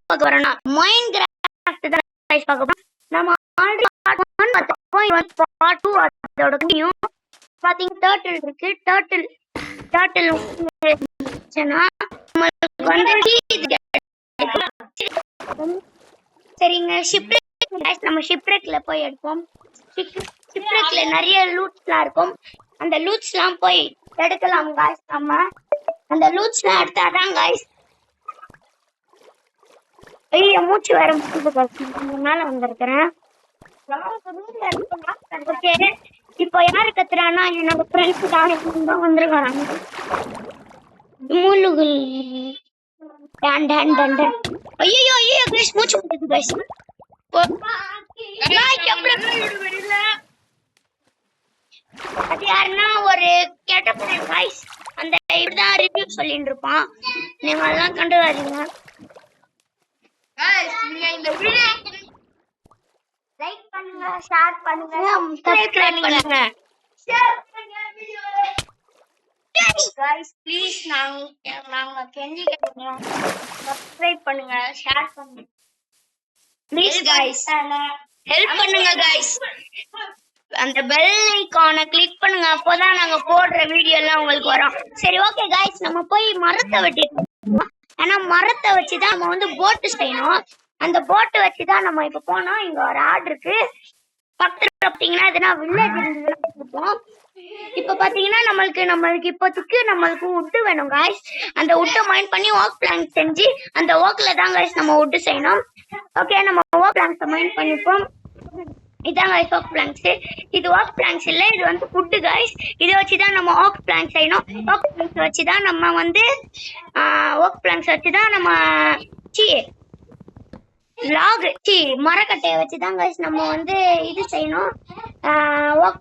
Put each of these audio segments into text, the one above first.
பார்க்க வரோம்னா மைன்கிராஃப்ட் தான் गाइस பார்க்க போறோம். நம்ம ஆல்ரெடி பார்ட் 1 பார்த்தோம். இப்போ பார்ட் 2 அதோட கண்டினியூ. பாத்தீங்க டர்ட்டில் இருக்கு. டர்ட்டில் சொன்னா நமக்கு வந்து சரிங்க ஷிப்ரெக் गाइस நம்ம ஷிப்ரெக்ல போய் எடுப்போம். ஷிப்ரெக்ல நிறைய லூட்ஸ்லாம் இருக்கும். அந்த லூட்ஸ்லாம் போய் எடுக்கலாம் गाइस. நம்ம அந்த லூட்ஸ்லாம் எடுத்தாதான் गाइस. ஐயோ மூச்சு வர முடியுது மேல வந்திருக்கிறேன். இப்போ யாரு கத்துறானா என்னோட ஃப்ரெண்ட்ஸ் தான் வந்திருக்காங்க. மூலுகள் டன் டன் டன் டன். ஐயோ ஐயோ गाइस மூச்சு விடுது गाइस. அது யாருன்னா ஒரு கெட்ட பையன் गाइस. அந்த இப்படிதான் ரிவ்யூ சொல்லிட்டு இருப்பான். நீங்க எல்லாம் கண்டு வரீங்க गाइस. நீங்க இந்த வீடியோ லைக் பண்ணுங்க, ஷேர் பண்ணுங்க, சப்ஸ்கிரைப் பண்ணுங்க, ஷேர் பண்ணுங்க வீடியோ गाइस. ப்ளீஸ் நாங்க கெஞ்சி கேக்குறோம். சப்ஸ்கிரைப் பண்ணுங்க, ஷேர் பண்ணுங்க ப்ளீஸ் गाइस. ஹெல்ப் பண்ணுங்க गाइस. அந்த பெல் ஐகானை கிளிக் பண்ணுங்க. அப்போதான் நாங்க போடுற வீடியோ எல்லாம் உங்களுக்கு வரும். சரி ஓகே गाइस நம்ம போய் மரத்தை வெட்டிட்டோம். ஆனா மரத்தை வச்சுதான் நம்ம வந்து போட் செய்யணும். அந்த போட் வச்சுதான் நம்ம இப்ப போனோம். இங்க ஒரு ஆடு இருக்கு. பக்கத்துல பாத்தீங்கன்னா எதுனா வில்லேஜ் இருப்போம். இப்ப பாத்தீங்கன்னா நம்மளுக்கு இப்போதைக்கு நம்மளுக்கு உட்டு வேணும் गाइस. அந்த உட்டை மைண்ட் பண்ணி ஒர்க் பிளான் செஞ்சு அந்த ஒர்க்ல தான் गाइस நம்ம உட்டு செய்யணும். ஓகே நம்ம ஒர்க் பிளான்ஸ் மைண்ட் பண்ணிப்போம். இதான் गाइस ஒர்க் பிளான்ஸ். இது ஒர்க் பிளான்ஸ் இல்ல, இது வந்து ஃபுட் गाइस. இத வச்சு தான் நம்ம ஒர்க் பிளான் செய்யணும். ஒர்க் பிளான்ஸ் வச்சு தான் நம்ம வந்து ஒர்க் பிளான்ஸ் வச்சு தான் நம்ம மரக்கட்டையை வச்சு தான் गाइस நம்ம வந்து இது செய்யணும். ஒர்க்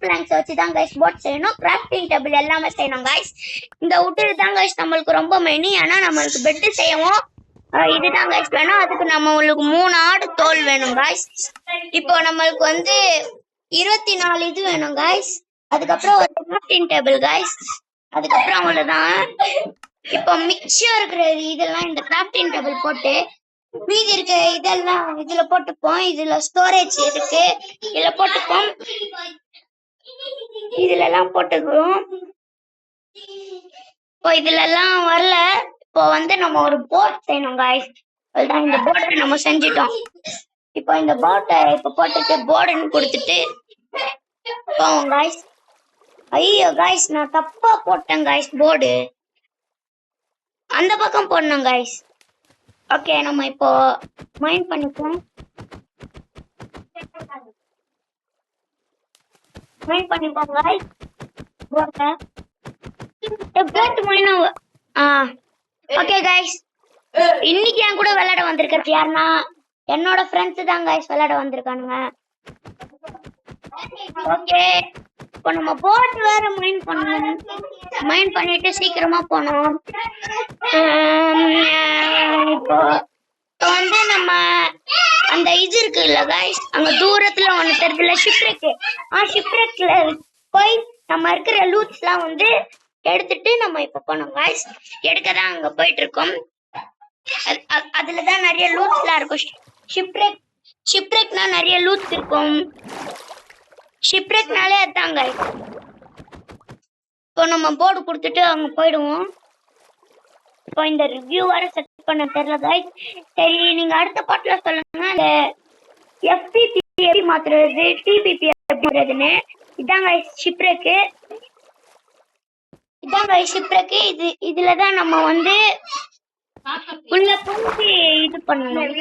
பிளான்ஸ் வச்சு தான் गाइस போட் செய்யணும். கிராஃப்டிங் டேபிள் எல்லாமே செய்யணும் गाइस. இந்த உட் தான் गाइस நம்மளுக்கு ரொம்ப மெயின். ஆனா நம்மளுக்கு பெட் செய்யவும் இதுதான் गाइस வேணும். அதுக்கு நம்மளுக்கு 3 ஆடு தோல் வேணும் गाइस. இப்போ நம்மளுக்கு வந்து 24 இது வேணும் गाइस. அதுக்கப்புறம் ஒரு கிராஃப்டிங் டேபிள் गाइस. அதுக்கப்புறம் அவ்வளவுதான். இப்போ மிக்சர் இருக்கிற இதெல்லாம் இந்த கிராஃப்டிங் டேபிள் போட்டு மீதி இருக்க இதெல்லாம் இதுல போட்டுப்போம். இதுல ஸ்டோரேஜ் இருக்கு, இதுல போட்டுப்போம். இதுல எல்லாம் போட்டுக்கிறோம். இப்போ இதுல எல்லாம் வரல. இப்போ வந்து நம்ம ஒரு போட் செய்யணும் गाइस. அதுதான் இந்த போட்டை நம்ம செஞ்சிட்டோம். இப்போ இந்த போட்டை இப்போ போட்டுட்டு போர்டுன்னு கொடுத்துட்டு போவோம் गाइस. ஐயோ गाइस நான் தப்பா போட்டேன் गाइस. போர்டு அந்த பக்கம் போடணும் गाइस. ஓகே நம்ம இப்போ மைண்ட் பண்ணிப்போம். गाइस போட்ட போட் மைண்ட். ஓகே गाइस இன்னைக்கு என் கூட விளையாட வந்திருக்கிறது யாருன்னா என்னோட ஃப்ரெண்ட்ஸ் தான் गाइस விளையாட வந்திருக்கானுங்க. ஓகே இப்போ நம்ம போட் வேற மைண்ட் பண்ணிட்டு சீக்கிரமா போனோம். இப்போ வந்து நம்ம அந்த இது இருக்குல்ல गाइस, அங்க தூரத்துல ஒண்ணு தெரியுதுல ஷிப்ரெக்ல போய் நம்ம இருக்கிற லூட்ஸ்லாம் வந்து எடுத்துட்டு நம்ம இப்ப போனோம் गाइस. எடுக்கதான் அங்க போயிட்டு இருக்கோம். அதுலதான் நிறைய லூட்ஸ்லாம் இருக்கும். ஷிப்ரெக்னா நிறைய லூட்ஸ் இருக்கும். ஷிப்ரெக்னாலே அதாங்க. இப்போ நம்ம போர்டு கொடுத்துட்டு அங்க போயிடுவோம். இப்போ இந்த ரிவ்யூ வர செட் பண்ண தெரியல गाइस. சரி நீங்க அடுத்த பாட்டுல சொல்லுங்க. இந்த FPP எப்படி மாத்துறது, TPP எப்படி மாத்துறதுன்னு. இதான் गाइस ஷிப்ரெக். இதுலதான் நம்ம வந்து உள்ள போய் இது பண்ணணும்.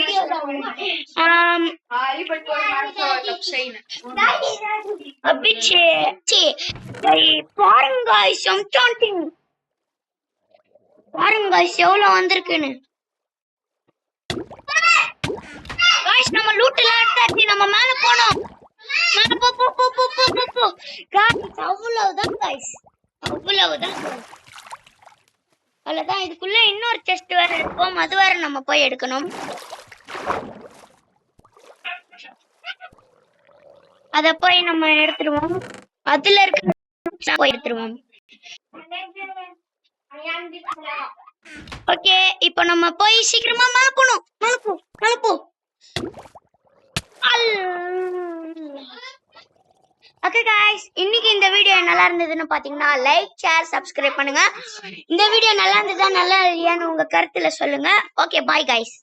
பாருங்க எவ்வளவு வந்திருக்குன்னு. நம்ம லூட் எல்லாம் எடுத்தாச்சு. நம்ம மேல போனோம். அவ்வளவுதான் गाइस. அவ்வளவுதான். இதுக்குள்ள இன்னொரு செஸ்ட் வேற இருக்கும். அது வேற நம்ம போய் எடுக்கணும். அத போய் நம்ம எடுத்துருவோம். அதுல இருக்க போய் எடுத்துருவோம். ஓகே, இப்போ நம்ம போய் சீக்கிரமா மேல போணும். மேல போ. ஓகே गाइस, இன்னைக்கு இந்த வீடியோ நல்லா இருந்ததுன்னு பாத்தீங்கன்னா லைக், ஷேர், சப்ஸ்கிரைப் பண்ணுங்க. இந்த வீடியோ நல்லா இருந்ததா நல்லா இல்லையான்னு உங்க கருத்துல சொல்லுங்க. Okay, by guys.